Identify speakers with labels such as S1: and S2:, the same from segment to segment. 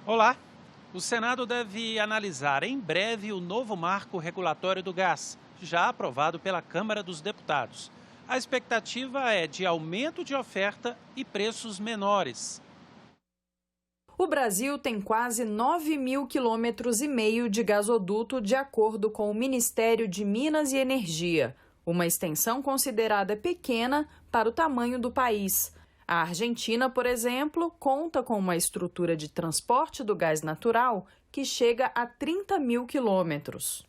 S1: Olá! O Senado deve analisar em breve o novo marco regulatório do gás, já aprovado pela Câmara dos Deputados. A expectativa é de aumento de oferta e preços menores.
S2: O Brasil tem quase 9.000 quilômetros e meio de gasoduto, de acordo com o Ministério de Minas e Energia, uma extensão considerada pequena para o tamanho do país. A Argentina, por exemplo, conta com uma estrutura de transporte do gás natural que chega a 30.000 quilômetros.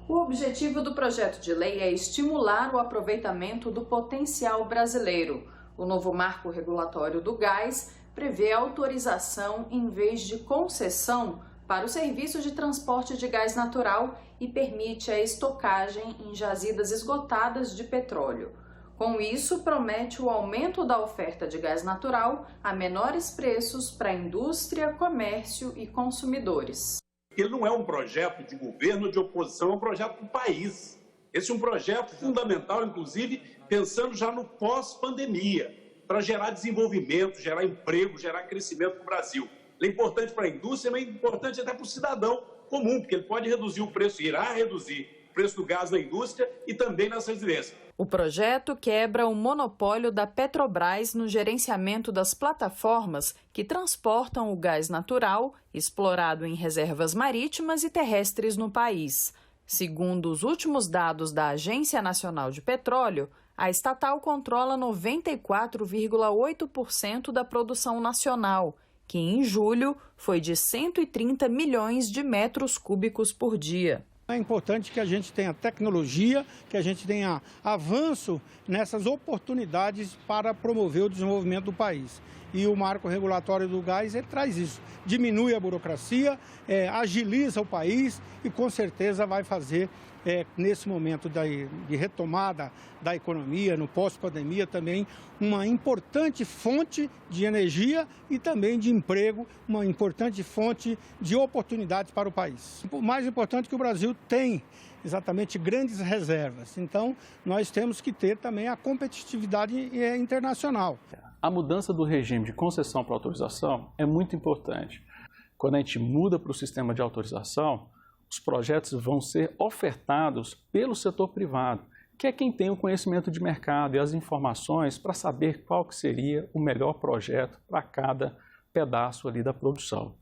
S2: O objetivo do projeto de lei é estimular o aproveitamento do potencial brasileiro. O novo marco regulatório do gás prevê autorização em vez de concessão para o serviço de transporte de gás natural e permite a estocagem em jazidas esgotadas de petróleo. Com isso, promete o aumento da oferta de gás natural a menores preços para a indústria, comércio e consumidores.
S3: Ele não é um projeto de governo, de oposição, é um projeto do país. Esse é um projeto fundamental, inclusive, pensando já no pós-pandemia, para gerar desenvolvimento, gerar emprego, gerar crescimento para o Brasil. Ele é importante para a indústria, mas é importante até para o cidadão comum, porque ele pode reduzir o preço, irá reduzir o preço do gás na indústria e também nas residências.
S2: O projeto quebra o monopólio da Petrobras no gerenciamento das plataformas que transportam o gás natural, explorado em reservas marítimas e terrestres no país. Segundo os últimos dados da Agência Nacional de Petróleo, a estatal controla 94,8% da produção nacional, que em julho foi de 130 milhões de metros cúbicos por dia.
S4: É importante que a gente tenha tecnologia, que a gente tenha avanço nessas oportunidades para promover o desenvolvimento do país. E o marco regulatório do gás traz isso, diminui a burocracia, agiliza o país e com certeza vai fazer, nesse momento de retomada da economia, no pós-pandemia também, uma importante fonte de energia e também de emprego, uma importante fonte de oportunidades para o país. O mais importante é que o Brasil tem exatamente grandes reservas, então nós temos que ter também a competitividade internacional.
S5: A mudança do regime de concessão para autorização é muito importante. Quando a gente muda para o sistema de autorização, os projetos vão ser ofertados pelo setor privado, que é quem tem o conhecimento de mercado e as informações para saber qual que seria o melhor projeto para cada pedaço ali da produção.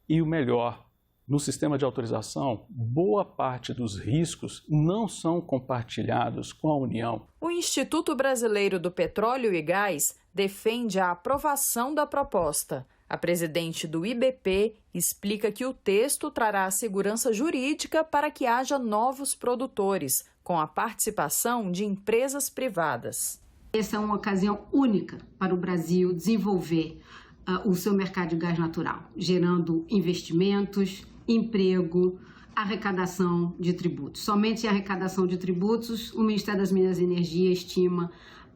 S5: E o melhor, no sistema de autorização, boa parte dos riscos não são compartilhados com a União.
S2: O Instituto Brasileiro do Petróleo e Gás defende a aprovação da proposta. A presidente do IBP explica que o texto trará a segurança jurídica para que haja novos produtores, com a participação de empresas privadas.
S6: Essa é uma ocasião única para o Brasil desenvolver o seu mercado de gás natural, gerando investimentos, emprego, arrecadação de tributos. Somente em arrecadação de tributos, o Ministério das Minas e Energia estima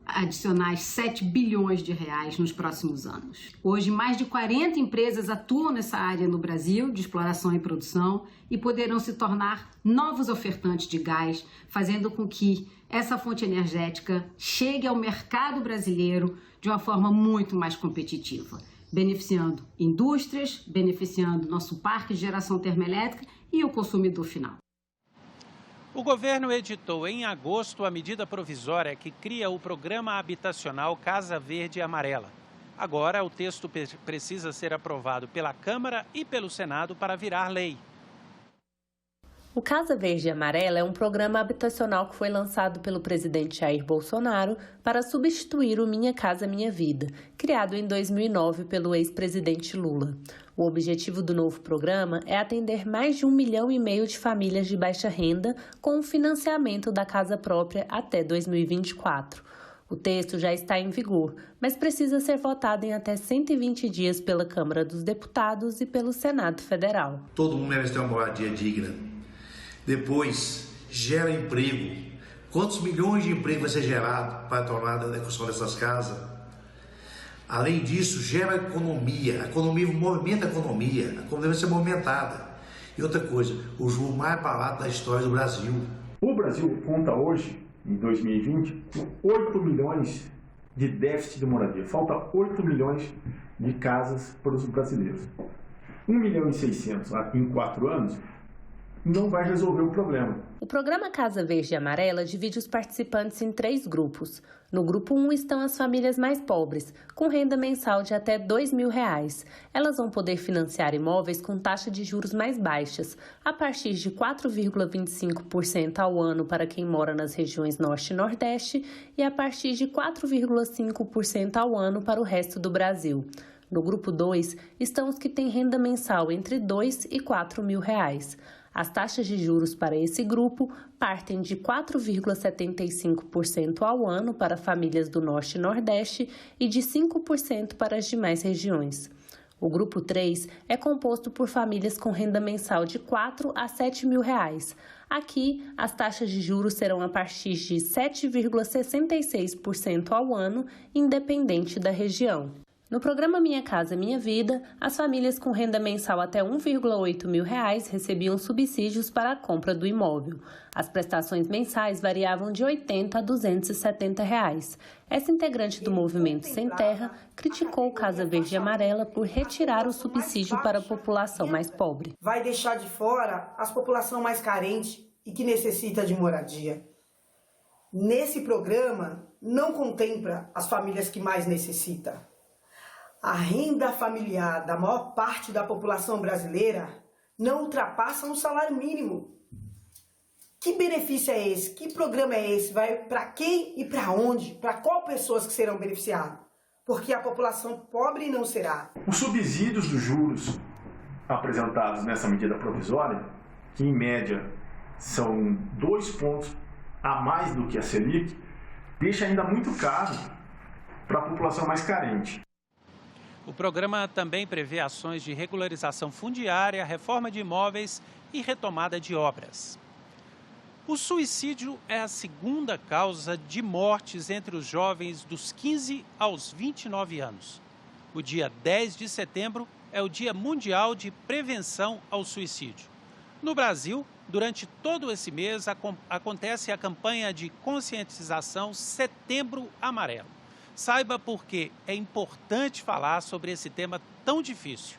S6: adicionais 7 bilhões de reais nos próximos anos. Hoje, mais de 40 empresas atuam nessa área no Brasil, de exploração e produção, e poderão se tornar novos ofertantes de gás, fazendo com que essa fonte energética chegue ao mercado brasileiro de uma forma muito mais competitiva, beneficiando indústrias, beneficiando nosso parque de geração termoelétrica e o consumidor final.
S1: O governo editou em agosto a medida provisória que cria o programa habitacional Casa Verde e Amarela. Agora, o texto precisa ser aprovado pela Câmara e pelo Senado para virar lei.
S7: O Casa Verde e Amarela é um programa habitacional que foi lançado pelo presidente Jair Bolsonaro para substituir o Minha Casa Minha Vida, criado em 2009 pelo ex-presidente Lula. O objetivo do novo programa é atender mais de 1,5 milhão de famílias de baixa renda com o financiamento da casa própria até 2024. O texto já está em vigor, mas precisa ser votado em até 120 dias pela Câmara dos Deputados e pelo Senado Federal.
S8: Todo mundo merece ter uma moradia digna. Depois, gera emprego. Quantos milhões de empregos vai ser gerado para tornar a construção dessas casas? Além disso, gera economia. A economia movimenta a economia. A economia vai ser movimentada. E outra coisa, o juro mais barato da história do Brasil.
S9: O Brasil conta hoje, em 2020, com 8 milhões de déficit de moradia. Falta 8 milhões de casas para os brasileiros. 1.600.000 em 4 anos não vai resolver o problema.
S7: O programa Casa Verde e Amarela divide os participantes em 3 grupos. No grupo 1 estão as famílias mais pobres, com renda mensal de até R$ 2.000. Elas vão poder financiar imóveis com taxa de juros mais baixas, a partir de 4,25% ao ano para quem mora nas regiões Norte e Nordeste e a partir de 4,5% ao ano para o resto do Brasil. No grupo 2 estão os que têm renda mensal entre R$ 2.000 e R$ 4.000. As taxas de juros para esse grupo partem de 4,75% ao ano para famílias do Norte e Nordeste e de 5% para as demais regiões. O grupo 3 é composto por famílias com renda mensal de R$ 4.000 a R$ 7.000. Aqui, as taxas de juros serão a partir de 7,66% ao ano, independente da região. No programa Minha Casa Minha Vida, as famílias com renda mensal até R$ 1.800 recebiam subsídios para a compra do imóvel. As prestações mensais variavam de R$ 80 a R$ 270. Essa integrante do Movimento Sem Terra criticou o Casa Verde e Amarela por retirar o subsídio para a população mais pobre.
S10: Vai deixar de fora a população mais carente e que necessita de moradia. Nesse programa, não contempla as famílias que mais necessitam. A renda familiar da maior parte da população brasileira não ultrapassa um salário mínimo. Que benefício é esse? Que programa é esse? Vai para quem e para onde? Para qual pessoas que serão beneficiadas? Porque a população pobre não será.
S9: Os subsídios dos juros apresentados nessa medida provisória, que em média são 2 pontos a mais do que a Selic, deixa ainda muito caro para a população mais carente.
S1: O programa também prevê ações de regularização fundiária, reforma de imóveis e retomada de obras. O suicídio é a segunda causa de mortes entre os jovens dos 15 aos 29 anos. O dia 10 de setembro é o Dia Mundial de Prevenção ao Suicídio. No Brasil, durante todo esse mês, acontece a campanha de conscientização Setembro Amarelo. Saiba por que é importante falar sobre esse tema tão difícil.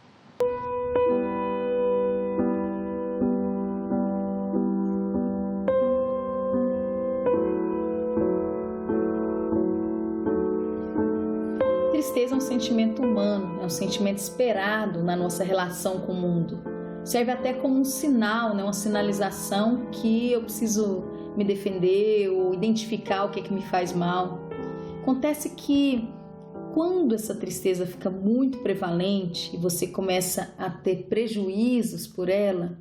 S11: Tristeza é um sentimento humano, é um sentimento esperado na nossa relação com o mundo. Serve até como um sinal, uma sinalização que eu preciso me defender ou identificar o que me faz mal. Acontece que quando essa tristeza fica muito prevalente e você começa a ter prejuízos por ela,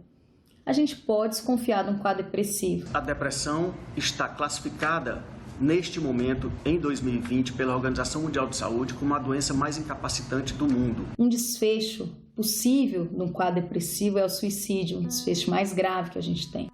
S11: a gente pode desconfiar de um quadro depressivo.
S12: A depressão está classificada neste momento, em 2020, pela Organização Mundial de Saúde como a doença mais incapacitante do mundo.
S11: Um desfecho possível de um quadro depressivo é o suicídio, um desfecho mais grave que a gente tem.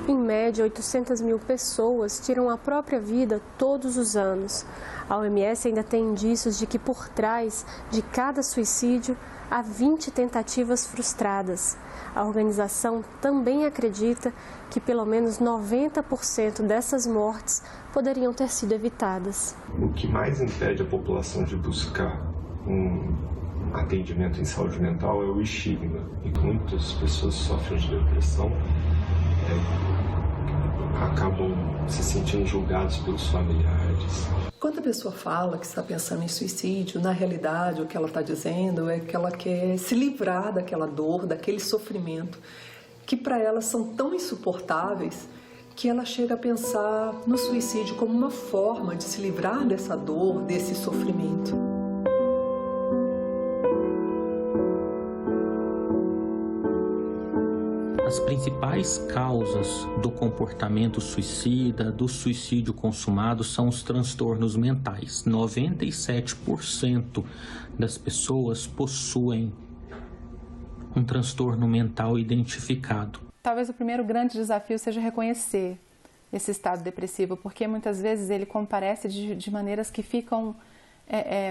S13: Em média, 800 mil pessoas tiram a própria vida todos os anos. A OMS ainda tem indícios de que por trás de cada suicídio há 20 tentativas frustradas. A organização também acredita que pelo menos 90% dessas mortes poderiam ter sido evitadas.
S14: O que mais impede a população de buscar um atendimento em saúde mental é o estigma. E muitas pessoas sofrem de depressão, acabam se sentindo julgados pelos familiares.
S15: Quando a pessoa fala que está pensando em suicídio, na realidade o que ela está dizendo é que ela quer se livrar daquela dor, daquele sofrimento, que para ela são tão insuportáveis que ela chega a pensar no suicídio como uma forma de se livrar dessa dor, desse sofrimento.
S16: As principais causas do comportamento suicida, do suicídio consumado, são os transtornos mentais. 97% das pessoas possuem um transtorno mental identificado.
S17: Talvez o primeiro grande desafio seja reconhecer esse estado depressivo, porque muitas vezes ele comparece de maneiras que ficam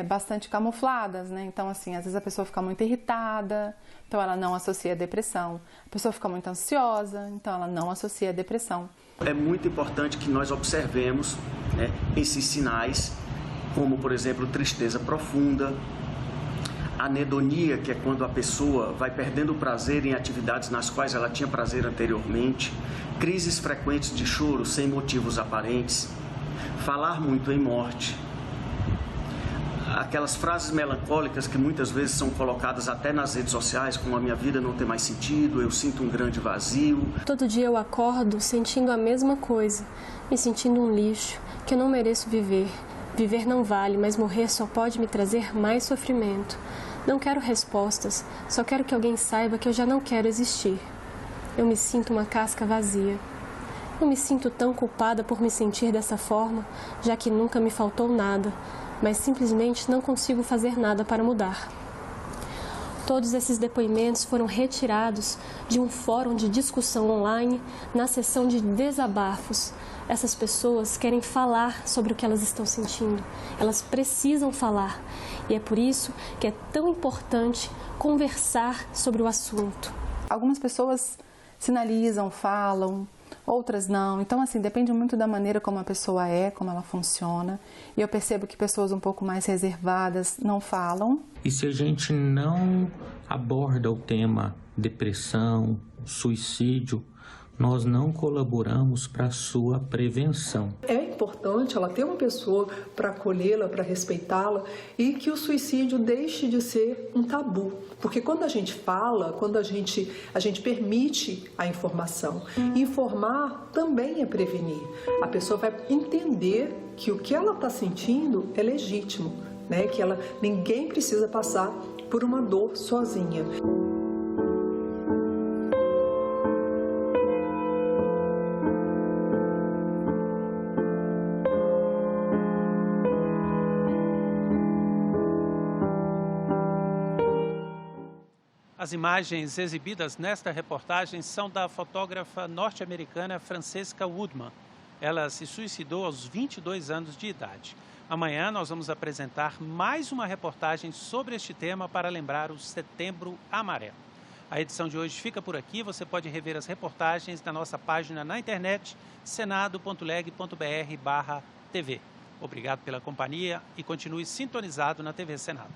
S17: bastante camufladas, né? Então, assim, às vezes a pessoa fica muito irritada, então ela não associa a depressão. A pessoa fica muito ansiosa, então ela não associa a depressão.
S12: É muito importante que nós observemos, né, esses sinais, como, por exemplo, tristeza profunda, anedonia, que é quando a pessoa vai perdendo o prazer em atividades nas quais ela tinha prazer anteriormente, crises frequentes de choro sem motivos aparentes, falar muito em morte, aquelas frases melancólicas que muitas vezes são colocadas até nas redes sociais, como a minha vida não tem mais sentido, eu sinto um grande vazio.
S13: Todo dia eu acordo sentindo a mesma coisa, me sentindo um lixo, que eu não mereço viver. Viver não vale, mas morrer só pode me trazer mais sofrimento. Não quero respostas, só quero que alguém saiba que eu já não quero existir. Eu me sinto uma casca vazia. Eu me sinto tão culpada por me sentir dessa forma, já que nunca me faltou nada, mas simplesmente não consigo fazer nada para mudar. Todos esses depoimentos foram retirados de um fórum de discussão online na seção de desabafos. Essas pessoas querem falar sobre o que elas estão sentindo, elas precisam falar. E é por isso que é tão importante conversar sobre o assunto.
S17: Algumas pessoas sinalizam, falam, outras não. Então, assim, depende muito da maneira como a pessoa é, como ela funciona. E eu percebo que pessoas um pouco mais reservadas não falam.
S16: E se a gente não aborda o tema depressão, suicídio, nós não colaboramos para a sua prevenção.
S15: É importante ela ter uma pessoa para acolhê-la, para respeitá-la e que o suicídio deixe de ser um tabu. Porque quando a gente fala, quando a gente permite a informação, informar também é prevenir. A pessoa vai entender que o que ela está sentindo é legítimo, né? Que ninguém precisa passar por uma dor sozinha.
S1: As imagens exibidas nesta reportagem são da fotógrafa norte-americana Francesca Woodman. Ela se suicidou aos 22 anos de idade. Amanhã nós vamos apresentar mais uma reportagem sobre este tema para lembrar o Setembro Amarelo. A edição de hoje fica por aqui. Você pode rever as reportagens na nossa página na internet, senado.leg.br/TV. Obrigado pela companhia e continue sintonizado na TV Senado.